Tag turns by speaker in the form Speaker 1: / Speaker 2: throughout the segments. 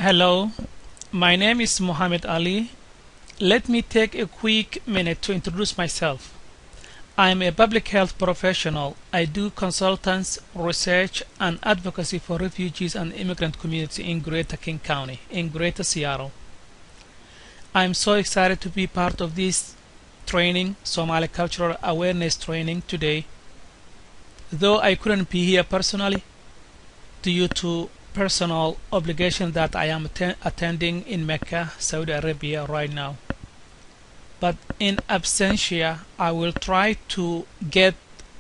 Speaker 1: Hello, my name is Mohammed Ali. Let me take a quick minute to introduce myself. I'm a public health professional. I do consultants, research, and advocacy for refugees and immigrant community in Greater King County, in Greater Seattle. I'm so excited to be part of this training, Somali Cultural Awareness training today. Though I couldn't be here personally, due to personal obligation that I am attending in Mecca, Saudi Arabia right now. But in absentia, I will try to get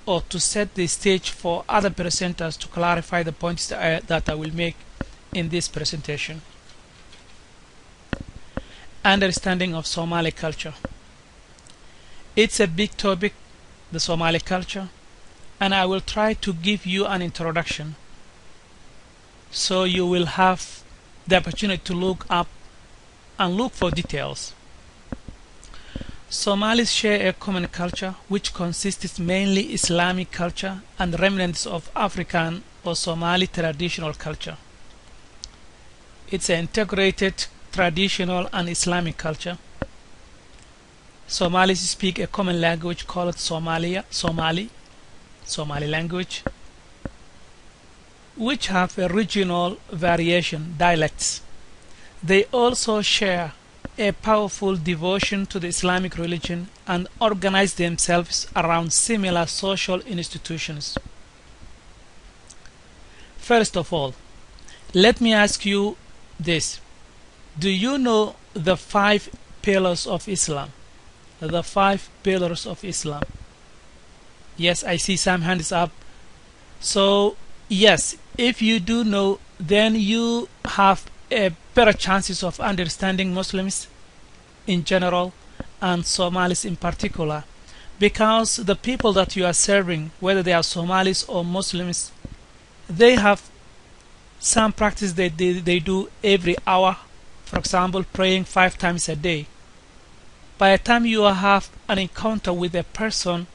Speaker 1: or to set the stage for other presenters to clarify the points that I will make in this presentation. Understanding of Somali culture. It's a big topic, the Somali culture, and I will try to give you an introduction so you will have the opportunity to look up and look for details. Somalis share a common culture which consists mainly Islamic culture and remnants of African or Somali traditional culture. It's an integrated traditional and Islamic culture. Somalis speak a common language called Somali language, which have a regional variation, dialects. They also share a powerful devotion to the Islamic religion and organize themselves around similar social institutions. First of all, let me ask you this. Do you know the 5 pillars of Islam? The 5 pillars of Islam. Yes, I see some hands up. So, yes, if you do know, then you have a better chances of understanding Muslims in general and Somalis in particular, because the people that you are serving, whether they are Somalis or Muslims, they have some practice that they do every hour. For example, praying 5 times a day. By the time you have an encounter with a person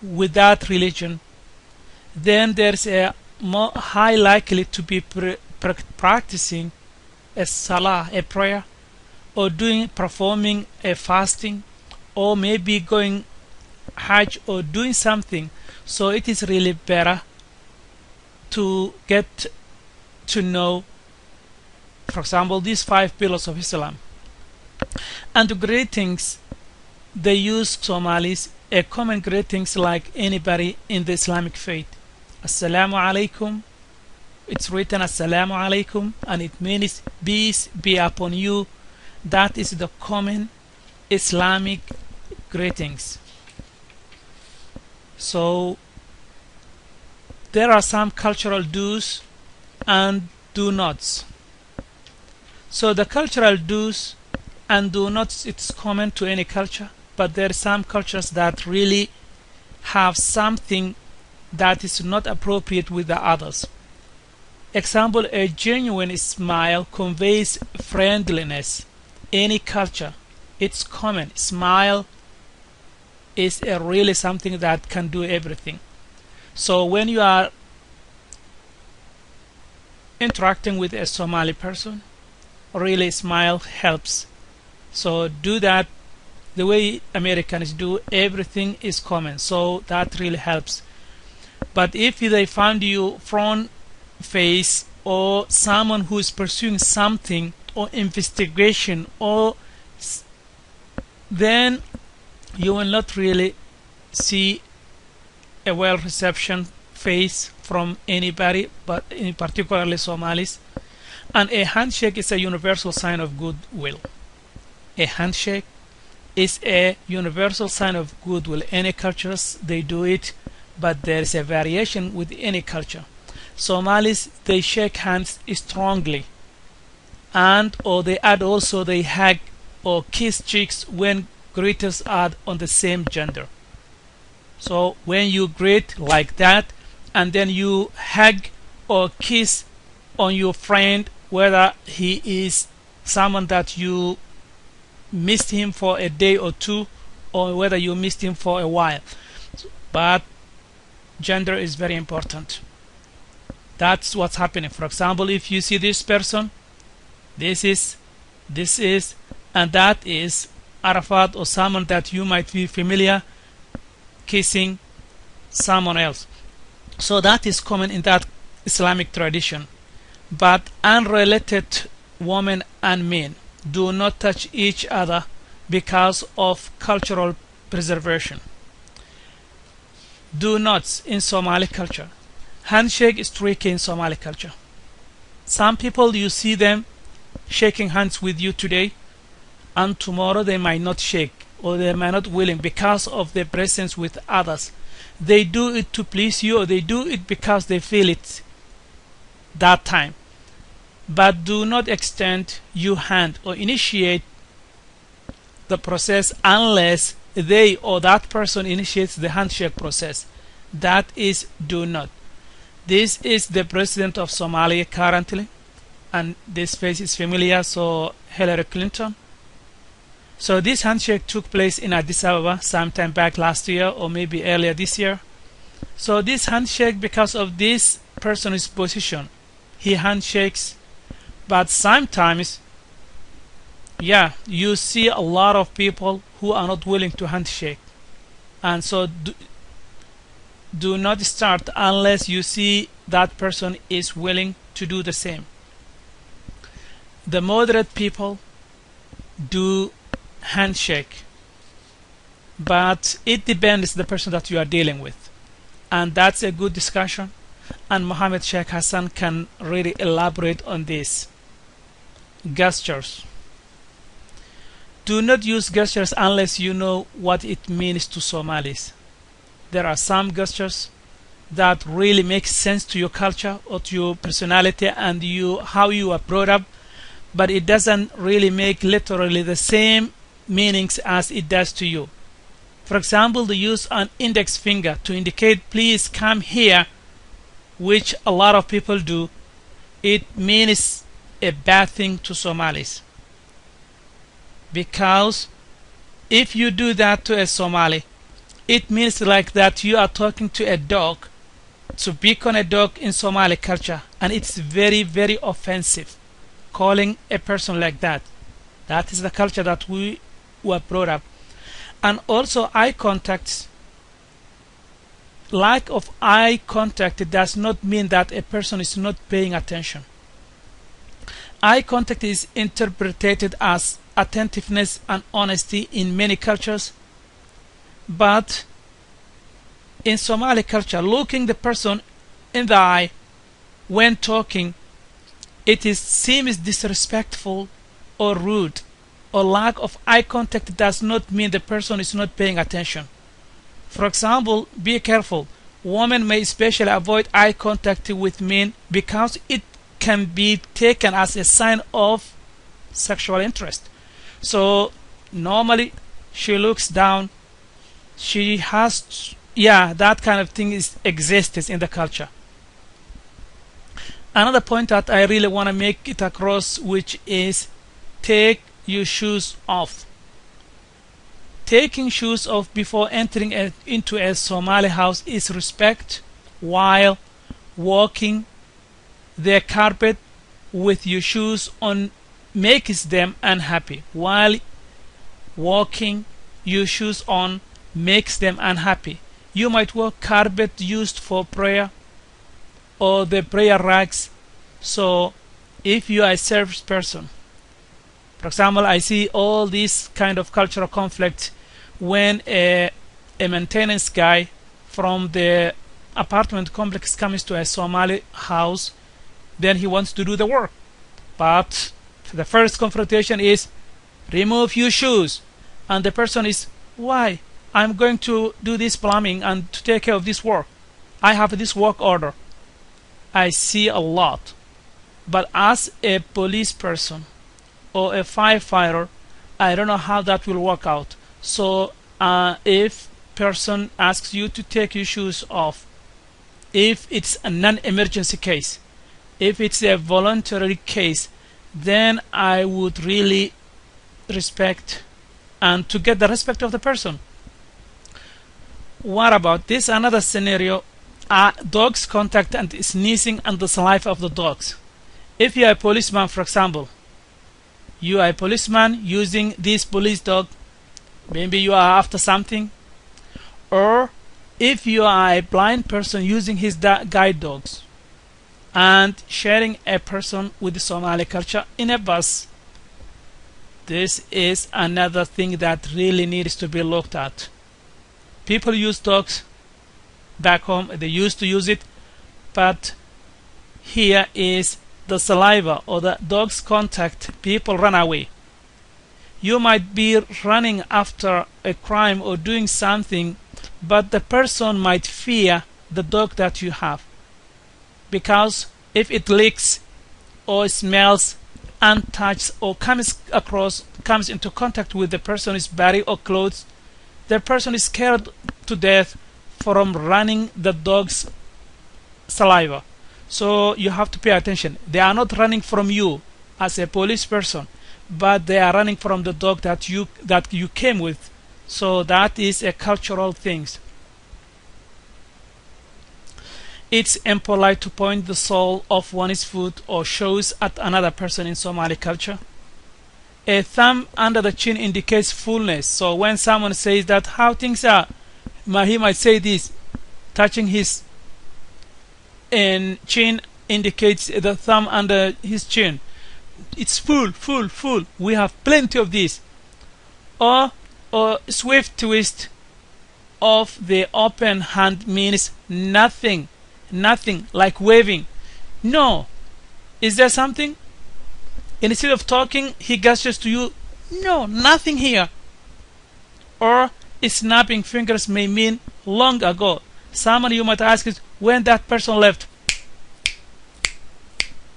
Speaker 1: with that religion, then there's a more high likely to be practicing a salah, a prayer, or performing a fasting, or maybe going hajj or doing something. So it is really better to get to know, for example, these 5 pillars of Islam. And the greetings, they use Somalis a common greetings like anybody in the Islamic faith. Assalamu alaikum. It's written Assalamu alaikum, and it means peace be upon you. That is the common Islamic greetings. So there are some cultural do's and do nots. So the cultural do's and do nots, it's common to any culture, but there are some cultures that really have something that is not appropriate with the others. Example, a genuine smile conveys friendliness. Any culture, it's common. Smile is really something that can do everything. So when you are interacting with a Somali person, really smile helps. So do that the way Americans do. Everything is common, so that really helps. But if they find you front face or someone who is pursuing something or investigation, or then you will not really see a well reception face from anybody, but in particularly Somalis. And a handshake is a universal sign of goodwill. A handshake is a universal sign of goodwill. Any cultures, they do it, but there is a variation with any culture. Somalis, they shake hands strongly, and or they add also they hug or kiss cheeks when greeters are on the same gender. So when you greet like that, and then you hug or kiss on your friend, whether he is someone that you missed him for a day or two, or whether you missed him for a while. But gender is very important. That's what's happening. For example, if you see this person This is, and that is Arafat or someone that you might be familiar kissing someone else. So that is common in that Islamic tradition. But unrelated women and men do not touch each other because of cultural preservation. Do nots in Somali culture. Handshake is tricky in Somali culture. Some people, you see them shaking hands with you today, and tomorrow they might not shake, or they might not willing because of their presence with others. They do it to please you, or they do it because they feel it that time. But do not extend your hand or initiate the process unless they or that person initiates the handshake process. That is do not. This is the president of Somalia currently, and this face is familiar, so Hillary Clinton. So this handshake took place in Addis Ababa sometime back last year or maybe earlier this year. So this handshake, because of this person's position, he handshakes. But sometimes, yeah, you see a lot of people who are not willing to handshake. And so do not start unless you see that person is willing to do the same. The moderate people do handshake, but it depends the person that you are dealing with, and that's a good discussion, and Mohammed Sheikh Hassan can really elaborate on this. Gestures. Do not use gestures unless you know what it means to Somalis. There are some gestures that really make sense to your culture or to your personality and how you are brought up, but it doesn't really make literally the same meanings as it does to you. For example, the use an index finger to indicate please come here, which a lot of people do, it means a bad thing to Somalis. Because if you do that to a Somali, it means like that you are talking to a dog, to beacon a dog in Somali culture, and it's very, very offensive calling a person like that. That is the culture that we were brought up. And also eye contact. Lack of eye contact does not mean that a person is not paying attention. Eye contact is interpreted as attentiveness and honesty in many cultures, but in Somali culture, looking the person in the eye when talking, seems disrespectful or rude, or lack of eye contact does not mean the person is not paying attention. For example, be careful. Women may especially avoid eye contact with men because it can be taken as a sign of sexual interest. So normally she looks down, she has, that kind of thing exists in the culture. Another point that I really want to make it across, which is take your shoes off. Taking shoes off before entering into a Somali house is respect, while walking the carpet with your shoes on makes them unhappy. While walking your shoes on makes them unhappy. You might walk carpet used for prayer or the prayer rags. So if you are a service person, for example, I see all these kind of cultural conflict when a maintenance guy from the apartment complex comes to a Somali house, then he wants to do the work. But the first confrontation is remove your shoes, and the person is, why? I'm going to do this plumbing and to take care of this work. I have this work order. I see a lot. But as a police person or a firefighter, I don't know how that will work out. So if person asks you to take your shoes off, if it's a non-emergency case, if it's a voluntary case, then I would really respect and to get the respect of the person. What about this? Another scenario, dogs contact and sneezing and the saliva of the dogs. If you are a policeman, for example, You are a policeman using this police dog. Maybe you are after something. Or if you are a blind person using his guide dogs and sharing a person with the Somali culture in a bus. This is another thing that really needs to be looked at. People use dogs back home, they used to use it, but here is the saliva or the dog's contact. People run away. You might be running after a crime or doing something, but the person might fear the dog that you have, because if it licks or smells untouched or comes into contact with the person's body or clothes, the person is scared to death from running the dog's saliva. So you have to pay attention. They are not running from you as a police person, but they are running from the dog that you came with. So that is a cultural thing. It's impolite to point the sole of one's foot or shoes at another person in Somali culture. A thumb under the chin indicates fullness. So when someone says that how things are, he might say this, touching his chin indicates the thumb under his chin. It's full, full, full. We have plenty of this. Or swift twist of the open hand means nothing. Nothing, like waving. No. Is there something? Instead of talking, he gestures to you. No, nothing here. Or snapping fingers may mean long ago. Someone you might ask is when that person left.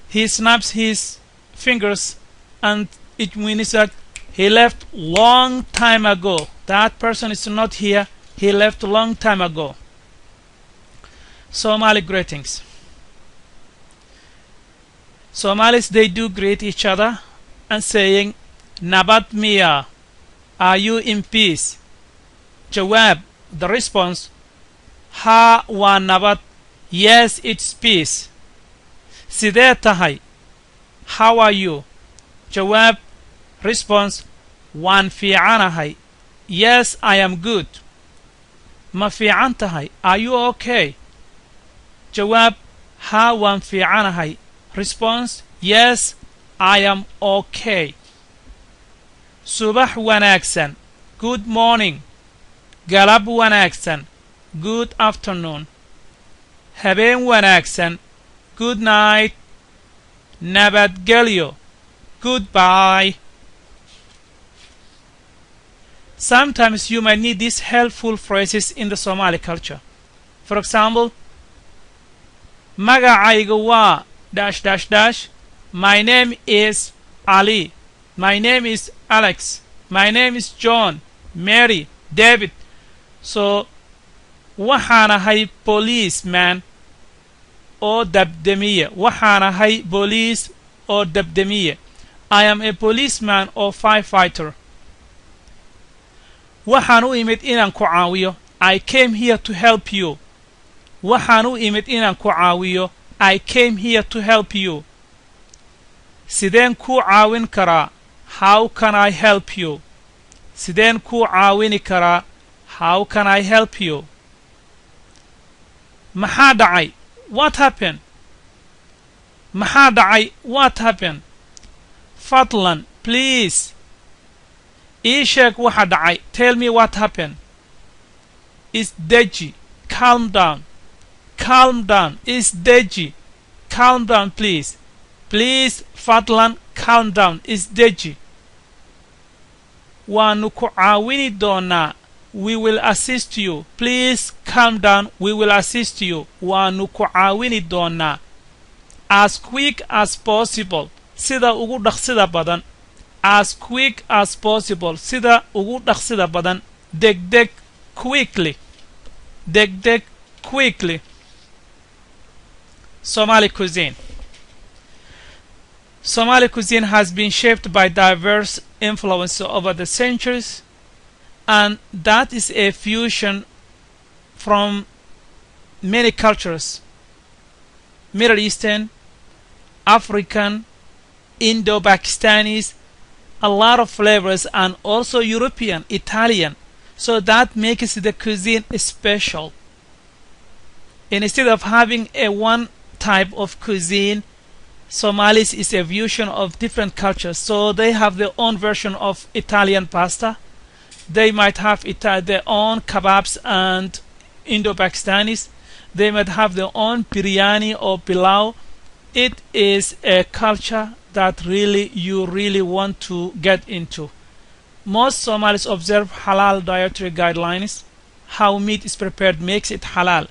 Speaker 1: He snaps his fingers and it means that he left long time ago. That person is not here. He left long time ago. Somali greetings. Somalis, they do greet each other and saying Nabat Mia, are you in peace? Jawab, the response, Ha wa Nabat, yes, it's peace. Sidee tahay, how are you? Jawab, response, Waan fiicanahay, yes, I am good. Ma fiican tahay, are you okay? Jawab, ha waan fiicanahay. Response, yes, I am okay. Subax wanaagsan, good morning. Galab wanaagsan, good afternoon. Habeen wanaagsan, good night. Nabadgelyo, goodbye. Sometimes you might need these helpful phrases in the Somali culture. For example, magacayga waa ... My name is Ali. My name is Alex. My name is John, Mary, David. So waxaan ahay policeman oo dabdamiye. Waxaan ahay police oo dabdamiye. I am a policeman or firefighter. Waxaan u imid inaan ku caawiyo. I came here to help you. Waxaan u imid inaan ku caawiyo. I came here to help you. Sideen ku caawin karaa? How can I help you? Sideen ku caawini karaa? How can I help you? Maxaa dhacay? What happened? Maxaa dhacay? What happened? Fadlan, please. Ii sheeg waxa dhacay. Tell me what happened. Isdeji. Calm down. Calm down. Isdeji. Calm down, please. Please, Fadlan, calm down. Isdeji. Waanu ku caawini doonaa. We will assist you. Please calm down. We will assist you. Waanu ku caawini doonaa. As quick as possible. Sida ugu dhaqsida badan. As quick as possible. Sida ugu dhaqsida badan. Degdeg, quickly. Degdeg, quickly. Somali cuisine. Somali cuisine has been shaped by diverse influences over the centuries, and that is a fusion from many cultures: Middle Eastern, African, Indo-Pakistanis, a lot of flavors, and also European, Italian. So that makes the cuisine special. Instead of having a one type of cuisine, Somalis is a fusion of different cultures. So they have their own version of Italian pasta. They might have their own kebabs and Indo-Pakistanis. They might have their own biryani or pilau. It is a culture that you really want to get into. Most Somalis observe halal dietary guidelines. How meat is prepared makes it halal.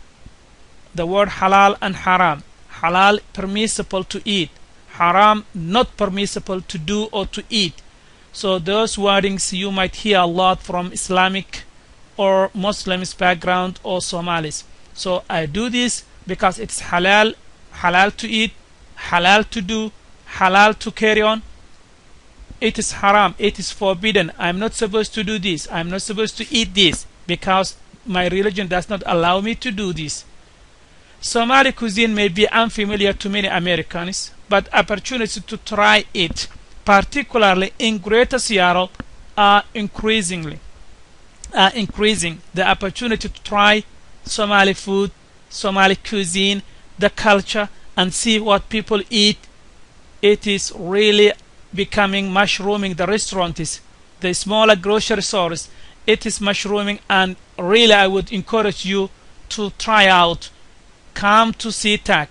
Speaker 1: The word halal and haram. Halal, permissible to eat. Haram, not permissible to do or to eat. So those wordings you might hear a lot from Islamic or Muslims background or Somalis. So I do this because it's halal, halal to eat, halal to do, halal to carry on. It is haram, it is forbidden. I'm not supposed to do this. I'm not supposed to eat this because my religion does not allow me to do this. Somali cuisine may be unfamiliar to many Americans, but opportunities to try it, particularly in Greater Seattle, are increasing. The opportunity to try Somali food, Somali cuisine, the culture, and see what people eat. It is really becoming mushrooming. The restaurants, the smaller grocery stores, it is mushrooming, and really I would encourage you to try out. Come to SeaTac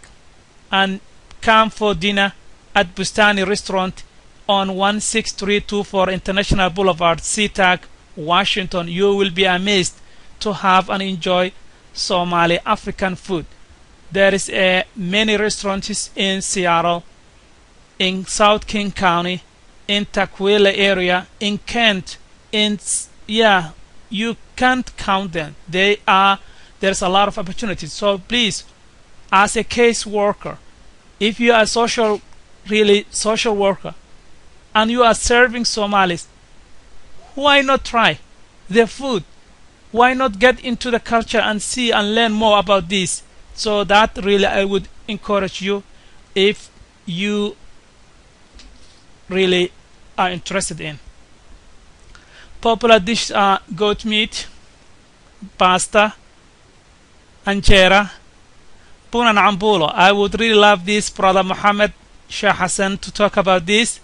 Speaker 1: and come for dinner at Bustani Restaurant on 16324 International Boulevard, SeaTac, Washington. You will be amazed to have and enjoy Somali African food. There is many restaurants in Seattle, in South King County, in Tukwila area, in Kent, you can't count them. There's a lot of opportunities. So please, as a case worker, if you are really social worker, and you are serving Somalis, why not try their food? Why not get into the culture and see and learn more about this? So that really I would encourage you if you really are interested in. Popular dishes are goat meat, pasta, anjera, pun and ambulo. I would really love this brother Muhammad Shah Hassan to talk about this.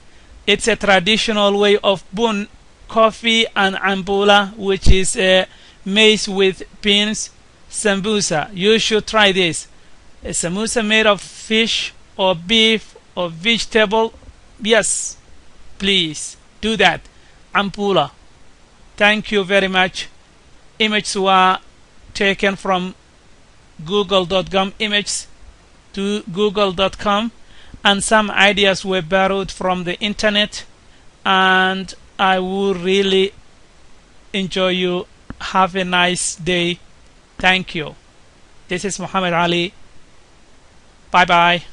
Speaker 1: It's a traditional way of bun, coffee, and ambula, which is maize with beans. Sambusa, you should try this. A samosa made of fish or beef or vegetable. Yes, please do that. Ambula. Thank you very much. Images were taken from google.com images to google.com, and some ideas were borrowed from the internet, and I would really enjoy you. Have a nice day. Thank you. This is Muhammad Ali. Bye bye.